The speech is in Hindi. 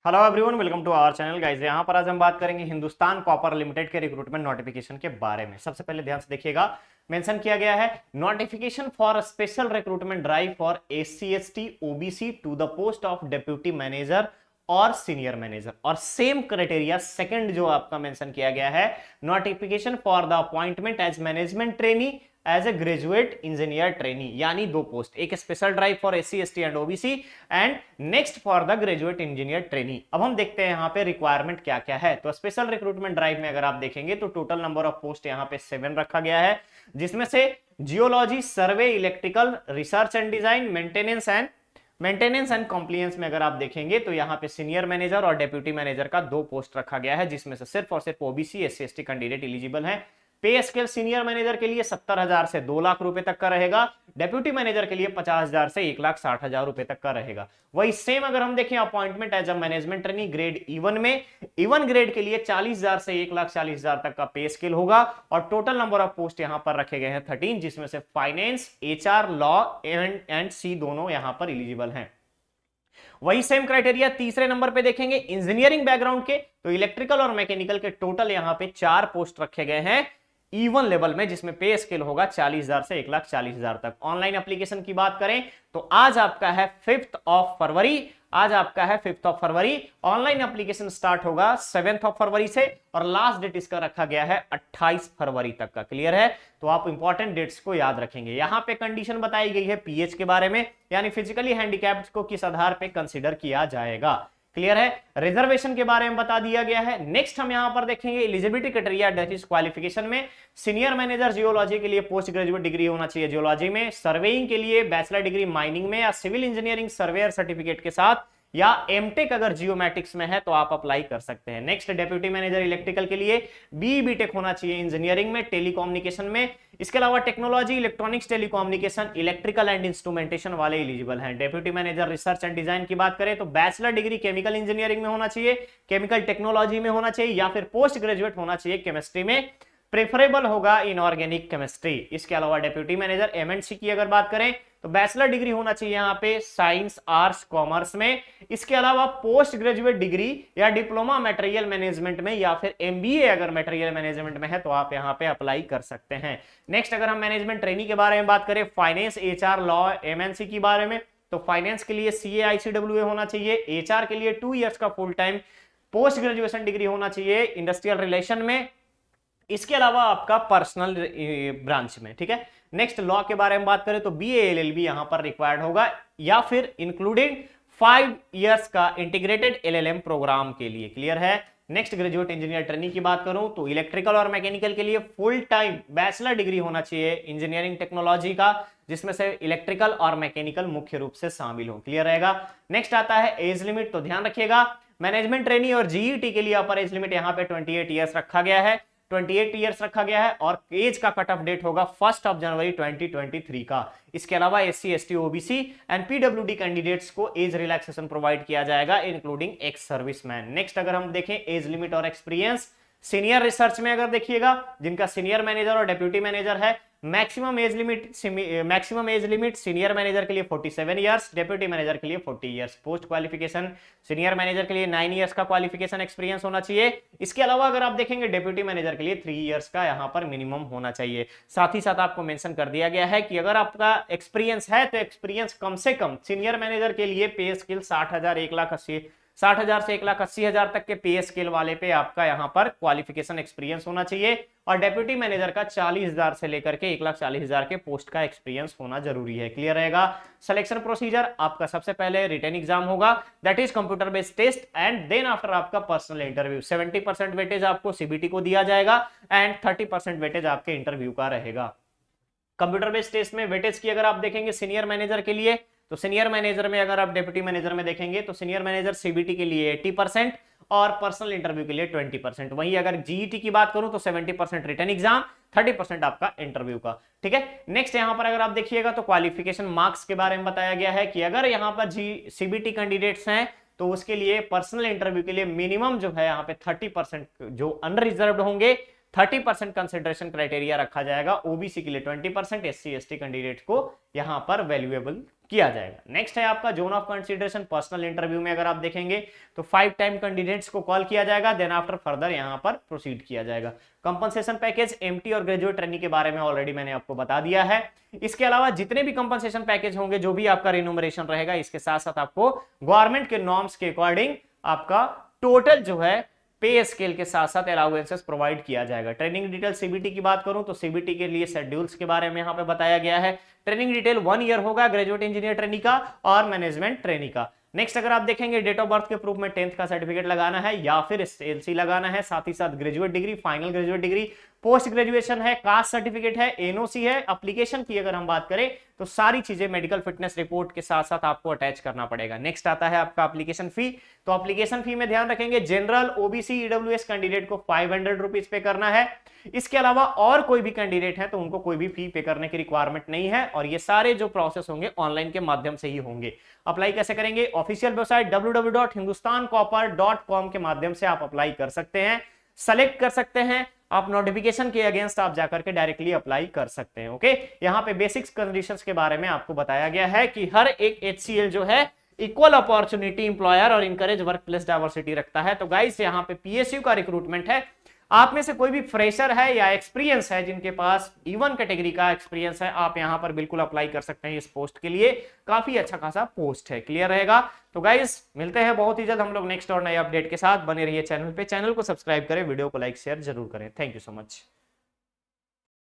Hello everyone, welcome to our channel guys. यहाँ पर आज हम बात करेंगे हिंदुस्तान कॉपर लिमिटेड के रिक्रूटमेंट नोटिफिकेशन के बारे में। सबसे पहले ध्यान से देखिएगा, मेंशन किया गया है notification for special recruitment drive for SC ST OBC to the post of deputy manager और सीनियर मैनेजर। और सेम क्राइटेरिया सेकंड जो आपका मेंशन किया गया है, notification for the appointment as management trainee as a graduate engineer trainee, यानी दो पोस्ट, एक special drive for SC ST and OBC and next for the graduate engineer trainee. अब हम देखते हैं यहाँ पे रिक्वायरमेंट क्या क्या है। तो स्पेशल रिक्रूटमेंट ड्राइव में अगर आप देखेंगे तो टोटल नंबर ऑफ पोस्ट यहाँ पे 7 रखा गया है, जिसमें से geology, survey, electrical, research and design, maintenance and compliance में अगर आप देखेंगे तो यहाँ पे सीनियर मैनेजर और डेप्यूटी मैनेजर का 2 पोस्ट रखा गया है, जिसमें से सिर्फ और सिर्फ OBC SC ST candidate eligible है। पे स्केल सीनियर मैनेजर के लिए 70,000 से 2 लाख रुपए तक का रहेगा, डेप्यूटी मैनेजर के लिए 50,000 से 1,60,000 रुपए तक का रहेगा। वही सेम अगर हम देखें appointment as a management trainee grade E1 में, E1 ग्रेड के लिए 40,000 से 1,40,000 तक का पे स्केल होगा। और टोटल नंबर ऑफ पोस्ट यहां पर रखे गए हैं 13, जिसमें से फाइनेंस, HR, लॉ एंड सी दोनों यहां पर एलिजिबल हैं। वही सेम क्राइटेरिया तीसरे नंबर पे देखेंगे इंजीनियरिंग बैकग्राउंड के, तो इलेक्ट्रिकल और मैकेनिकल के टोटल यहां पे 4 पोस्ट रखे गए हैं E1 लेवल में, जिसमें पे स्केल होगा 40,000 से 1,40,000 तक। ऑनलाइन एप्लीकेशन की बात करें तो आज आपका है 5th of February, online application start होगा 7th ऑफ फरवरी से और लास्ट डेट इसका रखा गया है 28 फरवरी तक का। क्लियर है? तो आप इंपॉर्टेंट डेट्स को याद रखेंगे। यहां पे कंडीशन बताई गई है पीएच के बारे में, यानी फिजिकली हैंडीकैप्ड को किस आधार पे कंसीडर किया जाएगा। क्लियर है? रिजर्वेशन के बारे में बता दिया गया है। नेक्स्ट हम यहां पर देखेंगे eligibility criteria, that is qualification में सीनियर मैनेजर जियोलॉजी के लिए पोस्ट ग्रेजुएट डिग्री होना चाहिए जियोलॉजी में, सर्वेइंग के लिए बैचलर डिग्री माइनिंग में या सिविल इंजीनियरिंग सर्वेयर सर्टिफिकेट के साथ, या एमटेक अगर जियोमैटिक्स में है तो आप अप्लाई कर सकते हैं। नेक्स्ट डेप्यूटी मैनेजर इलेक्ट्रिकल के लिए बीटेक होना चाहिए इंजीनियरिंग में, टेलीकम्युनिकेशन में। इसके अलावा technology, electronics, telecommunication, electrical and instrumentation वाले एलिजिबल हैं। Deputy manager research and design की बात करें तो बैचलर डिग्री केमिकल इंजीनियरिंग में होना चाहिए, केमिकल टेक्नोलॉजी में होना चाहिए, या फिर पोस्ट ग्रेजुएट होना चाहिए केमिस्ट्री में, प्रेफरेबल होगा इनऑर्गेनिक केमिस्ट्री। इसके अलावा डेप्यूटी मैनेजर एमएनसी की अगर बात करें तो बैचलर डिग्री होना चाहिए यहां पे साइंस, आर्ट्स, कॉमर्स में। इसके अलावा पोस्ट ग्रेजुएट डिग्री या डिप्लोमा मटेरियल मैनेजमेंट में, या फिर एमबीए अगर मटेरियल मैनेजमेंट में है तो आप यहां पे अप्लाई कर सकते हैं। नेक्स्ट अगर हम मैनेजमेंट ट्रेनी के बारे में बात करें, फाइनेंस, HR, लॉ, एमएनसी के बारे में, तो फाइनेंस के लिए CA/ICWA होना चाहिए, HR के लिए 2 इयर्स का full time post graduation degree होना चाहिए इंडस्ट्रियल रिलेशन में। इसके अलावा आपका पर्सनल ब्रांच में। ठीक है? नेक्स्ट लॉ के बारे में बात करें तो BA LLB यहां पर रिक्वायर्ड होगा, या फिर इंक्लूडिंग 5 इयर्स का इंटीग्रेटेड LLM प्रोग्राम के लिए। क्लियर है? नेक्स्ट ग्रेजुएट इंजीनियर ट्रेनी की बात करूं तो इलेक्ट्रिकल और मैकेनिकल के लिए फुल टाइम बैचलर डिग्री होना चाहिए इंजीनियरिंग टेक्नोलॉजी का, जिसमें से इलेक्ट्रिकल और मैकेनिकल मुख्य रूप से शामिल हो। क्लियर रहेगा? नेक्स्ट आता है एज लिमिट, तो ध्यान रखिएगा मैनेजमेंट ट्रेनी और जीईटी के लिए अपर एज लिमिट यहां पे 28 ईयर्स रखा गया है, 28 ईयर्स रखा गया है, और एज का कट ऑफ डेट होगा 1 जनवरी 2023 का। इसके अलावा SC ST OBC and PWD candidates को एज रिलैक्सेशन प्रोवाइड किया जाएगा इंक्लूडिंग एक्स सर्विसमैन। नेक्स्ट अगर हम देखें एज लिमिट और एक्सपीरियंस, सीनियर रिसर्च में अगर देखिएगा जिनका सीनियर मैनेजर और डेप्यूटी मैनेजर है, maximum age limit senior manager के लिए 47 इयर्स, डेप्यूटी मैनेजर के लिए 40 years. Post qualification senior manager के लिए 9 इयर्स का क्वालिफिकेशन एक्सपीरियंस होना चाहिए। इसके अलावा अगर आप देखेंगे डेप्यूटी मैनेजर के लिए 3 इयर्स का यहां पर मिनिमम होना चाहिए। साथ ही साथ आपको मेंशन कर दिया गया है कि अगर आपका एक्सपीरियंस है तो एक्सपीरियंस कम से कम सीनियर मैनेजर के लिए पे स्केल 60,000 से 1,80,000 तक के पे स्केल वाले पे आपका यहां पर क्वालिफिकेशन एक्सपीरियंस होना चाहिए, और डेप्यूटी मैनेजर का 40,000 से लेकर के 1,40,000 के पोस्ट का एक्सपीरियंस होना जरूरी है। क्लियर रहेगा? सिलेक्शन प्रोसीजर आपका सबसे पहले रिटन एग्जाम होगा, that is computer based test, and then after आपका पर्सनल इंटरव्यू। 70% वेटेज आपको सीबीटी को दिया जाएगा एंड 30% वेटेज आपके इंटरव्यू का रहेगा। कंप्यूटर बेस्ड टेस्ट में वेटेज की अगर आप देखेंगे सीनियर मैनेजर के लिए, तो सीनियर मैनेजर में अगर आप डेप्यूटी मैनेजर में देखेंगे तो सीनियर मैनेजर सीबीटी के लिए 80% और पर्सनल इंटरव्यू के लिए 20%। वहीं अगर जीईटी की बात करूं तो 70% रिटन एग्जाम, 30% आपका इंटरव्यू का। ठीक है? नेक्स्ट यहां पर अगर आप देखिएगा तो क्वालिफिकेशन मार्क्स के बारे में बताया गया है कि अगर यहां पर सीबीटी कैंडिडेट्स हैं तो उसके लिए पर्सनल इंटरव्यू के लिए मिनिमम जो है यहाँ पे 30% जो अनरिजर्व्ड होंगे 30% कंसिडरेशन क्राइटेरिया रखा जाएगा। ओबीसी के लिए 20%, एससी एसटी कैंडिडेट को यहां पर वैल्यूएबल किया जाएगा। नेक्स्ट है आपका zone of consideration. Personal interview में अगर आप देखेंगे तो 5 टाइम कैंडिडेट्स को कॉल किया जाएगा, देन आफ्टर फर्दर यहां पर प्रोसीड किया जाएगा। कंपनसेशन पैकेज एमटी और ग्रेजुएट ट्रेनी के बारे में ऑलरेडी मैंने आपको बता दिया है। इसके अलावा जितने भी कंपनसेशन पैकेज होंगे, जो भी आपका रिन्यूमरेशन रहेगा, इसके साथ साथ आपको गवर्नमेंट के नॉर्म्स के अकॉर्डिंग आपका टोटल जो है पे स्केल के साथ साथ अलाउंसेस प्रोवाइड किया जाएगा। ट्रेनिंग डिटेल सीबीटी की बात करूं तो सीबीटी के लिए शेड्यूल्स के बारे में यहां पे बताया गया है। ट्रेनिंग डिटेल 1 ईयर होगा ग्रेजुएट इंजीनियर ट्रेनी का और मैनेजमेंट ट्रेनी का। नेक्स्ट अगर आप देखेंगे डेट ऑफ बर्थ के प्रूफ में 10th का सर्टिफिकेट लगाना है या फिर एलसी लगाना है, साथ ही साथ graduate degree, final graduate degree, post graduation है, कास्ट सर्टिफिकेट है, एनओसी है। एप्लीकेशन की अगर हम बात करें तो सारी चीजें मेडिकल फिटनेस रिपोर्ट के साथ साथ आपको अटैच करना पड़ेगा। नेक्स्ट आता है आपका एप्लीकेशन फी। तो एप्लीकेशन फी में ध्यान रखेंगे जनरल, ओबीसी, ईडब्ल्यूएस कैंडिडेट को 500 रुपीज पे करना है। इसके अलावा और कोई भी कैंडिडेट है तो उनको कोई भी फी पे करने की रिक्वायरमेंट नहीं है और ये सारे जो प्रोसेस होंगे ऑनलाइन के माध्यम से ही होंगे। अप्लाई कैसे करेंगे? ऑफिशियल वेबसाइट www.hindustancopper.com के माध्यम से आप अप्लाई कर सकते हैं, सेलेक्ट कर सकते हैं। आप नोटिफिकेशन के अगेंस्ट आप जाकर के डायरेक्टली अप्लाई कर सकते हैं। ओके, यहाँ पे बेसिक्स कंडीशंस के बारे में आपको बताया गया है कि हर एक HCL जो है इक्वल अपॉर्चुनिटी इंप्लॉयर और इनकरेज वर्क प्लेस डाइवर्सिटी रखता है। तो गाइस यहाँ पे PSU का रिक्रूटमेंट है। आप में से कोई भी फ्रेशर है या एक्सपीरियंस है, जिनके पास E1 कैटेगरी का एक्सपीरियंस है, आप यहां पर बिल्कुल अप्लाई कर सकते हैं इस पोस्ट के लिए। काफी अच्छा खासा पोस्ट है। क्लियर रहेगा? तो गाइस मिलते हैं बहुत ही जल्द हम लोग नेक्स्ट और नए अपडेट के साथ। बने रहिए चैनल पे, चैनल को सब्सक्राइब करें, वीडियो को लाइक शेयर जरूर करें। Thank you so much.